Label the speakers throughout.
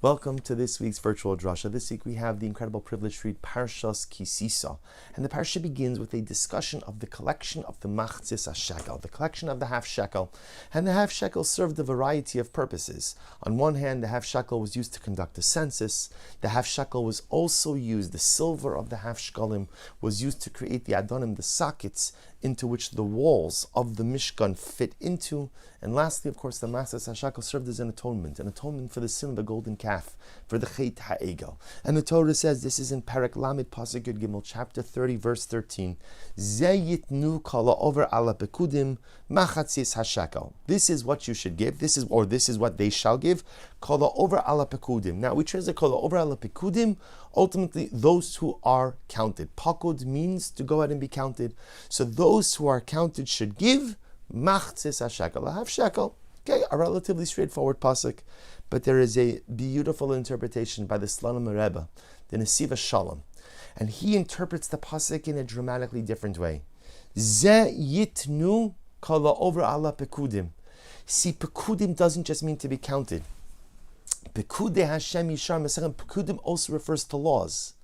Speaker 1: Welcome to this week's virtual Drasha. This week we have the incredible privilege to read Parshas Ki Sisa. And the parsha begins with a discussion of the collection of the Machzis HaShekel, the collection of the half shekel. And the half shekel served a variety of purposes. On one hand, the half shekel was used to conduct a census. The half shekel was also used, the silver of the half shekalim was used to create the adonim, the sockets, into which the walls of the Mishkan fit into. And lastly, of course, the Machzis HaShekel served as an atonement for the sin of the golden calf, for the Chet HaEgel. And the Torah says, this is in Perek Lamed Pasuk Yud Gimel, chapter 30, verse 13, Ze yitnu kala over ala pekudim machatzis HaShekel. This is what you should give, this is what they shall give, kala over ala pekudim. Now we translate kala over ala pekudim, ultimately those who are counted. Pakud means to go out and be counted. So those who are counted should give Machzis HaShekel, a half shekel. Okay, a relatively straightforward pasuk, but there is a beautiful interpretation by the Slonim Rebbe, the Nesiva Shalom, and he interprets the pasuk in a dramatically different way. Ze yitnu kala over ala pekudim. See, pekudim doesn't just mean to be counted. Pekudei Hashem Yishar Mesechem. Pekudim also refers to laws.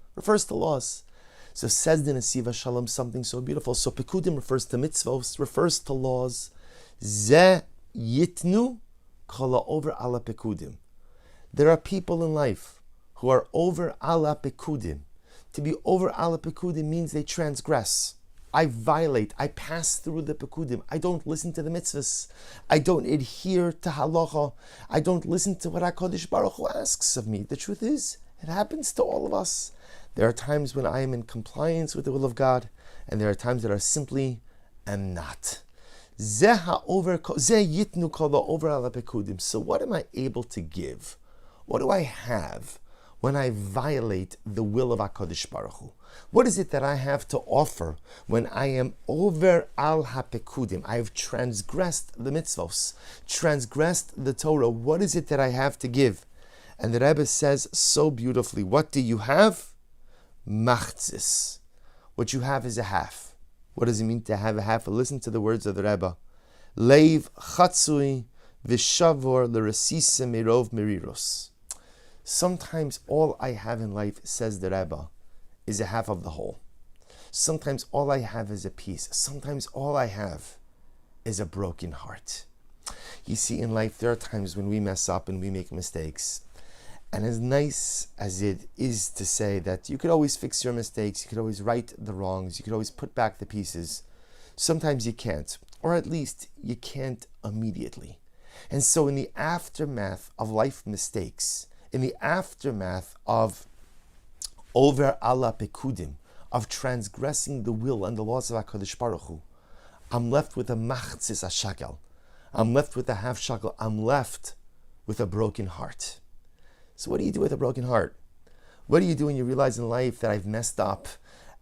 Speaker 1: So says the Nesiva Shalom something so beautiful. So pekudim refers to mitzvos, refers to laws. Ze yitnu kala over ala pekudim. There are people in life who are over ala pekudim. To be over ala pekudim means they transgress. I violate, I pass through the pekudim. I don't listen to the mitzvahs. I don't adhere to halacha. I don't listen to what HaKadosh Baruch Hu asks of me. The truth is, it happens to all of us. There are times when I am in compliance with the will of God, and there are times that I simply am not. So what am I able to give? What do I have when I violate the will of HaKadosh Baruch Hu? What is it that I have to offer when I am over al hapekudim? I have transgressed the mitzvos, transgressed the Torah. What is it that I have to give? And the Rebbe says so beautifully, what do you have? Machzis. What you have is a half. What does it mean to have a half? Listen to the words of the Rebbe. Leiv chatzui v'shavor l'resisa mirov miriros. Sometimes all I have in life, says the Rebbe, is a half of the whole. Sometimes all I have is a piece. Sometimes all I have is a broken heart. You see, in life there are times when we mess up and we make mistakes. And as nice as it is to say that you could always fix your mistakes, you could always right the wrongs, you could always put back the pieces, sometimes you can't, or at least you can't immediately. And so in the aftermath of life mistakes, in the aftermath of over ala pekudim, of transgressing the will and the laws of HaKadosh Baruch Hu, I'm left with a Machzis HaShekel. I'm left with a half shekel. I'm left with a broken heart. So what do you do with a broken heart? What do you do when you realize in life that I've messed up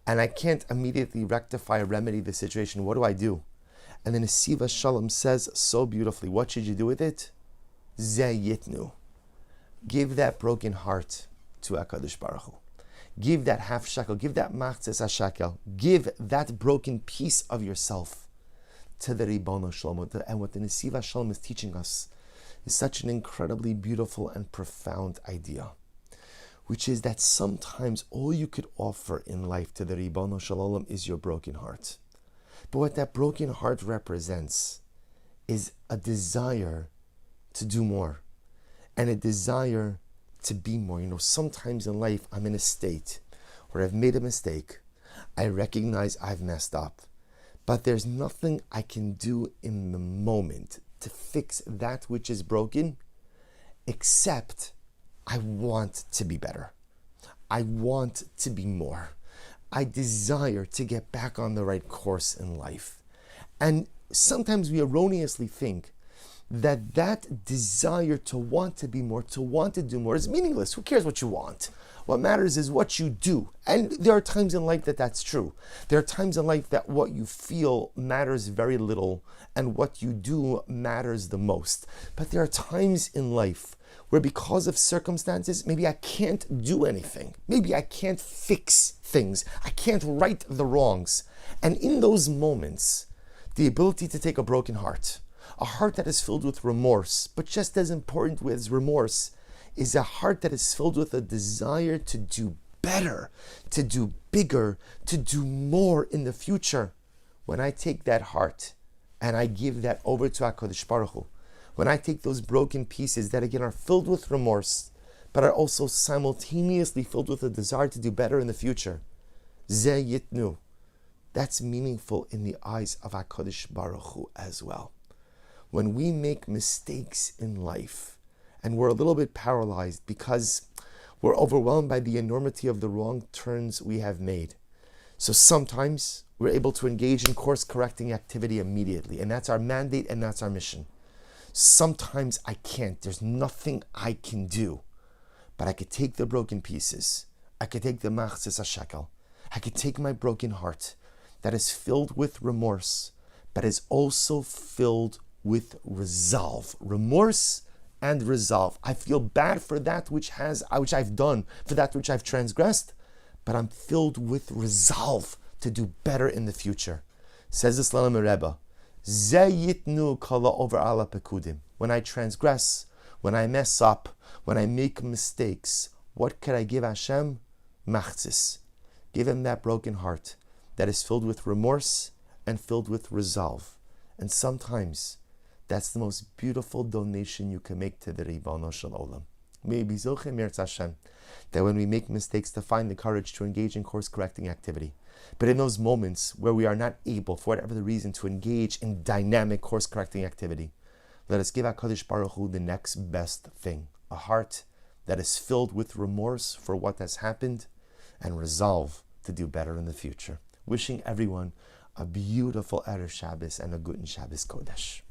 Speaker 1: and I can't immediately rectify or remedy the situation? What do I do? And then Nesiva Shalom says so beautifully, what should you do with it? Ze yitnu. Give that broken heart to HaKadosh Baruch Hu. Give that half shekel, give that Machzis HaShekel, give that broken piece of yourself to the Ribono Shalom. And what the Nesiva Shalom is teaching us is such an incredibly beautiful and profound idea, which is that sometimes all you could offer in life to the Ribono Shalom is your broken heart. But what that broken heart represents is a desire to do more and a desire to be more. You know, sometimes in life I'm in a state where I've made a mistake. I recognize I've messed up, but there's nothing I can do in the moment to fix that which is broken, except I want to be better. I want to be more. I desire to get back on the right course in life. And sometimes we erroneously think that desire to want to be more, to want to do more is meaningless. Who cares what you want? What matters is what you do. And there are times in life that that's true. There are times in life that what you feel matters very little and what you do matters the most. But there are times in life where because of circumstances, maybe I can't do anything. Maybe I can't fix things. I can't right the wrongs. And in those moments, the ability to take a broken heart, a heart that is filled with remorse, but just as important with remorse is a heart that is filled with a desire to do better, to do bigger, to do more in the future. When I take that heart and I give that over to HaKadosh Baruch Hu, when I take those broken pieces that again are filled with remorse, but are also simultaneously filled with a desire to do better in the future, Zeh Yitnu, that's meaningful in the eyes of HaKadosh Baruch Hu as well. When we make mistakes in life and we're a little bit paralyzed because we're overwhelmed by the enormity of the wrong turns we have made, so sometimes we're able to engage in course-correcting activity immediately, and that's our mandate and that's our mission. Sometimes I can't. There's nothing I can do. But I could take the broken pieces. I could take the machzis hashekel. I could take my broken heart that is filled with remorse, but is also filled with resolve. Remorse and resolve. I feel bad for that which I've done, for that which I've transgressed, but I'm filled with resolve to do better in the future. Says the Slalom Rebbe, Zeh Yitnu kala over ala pekudim. When I transgress, when I mess up, when I make mistakes, what could I give Hashem? Machzis. Give him that broken heart that is filled with remorse and filled with resolve. And sometimes that's the most beautiful donation you can make to the Ribbono Shel Olam. May be zochem yirtz Hashem that when we make mistakes, to find the courage to engage in course-correcting activity. But in those moments where we are not able, for whatever the reason, to engage in dynamic course-correcting activity, let us give HaKadosh Baruch Hu the next best thing, a heart that is filled with remorse for what has happened and resolve to do better in the future. Wishing everyone a beautiful Erev Shabbos and a Guten Shabbos Kodesh.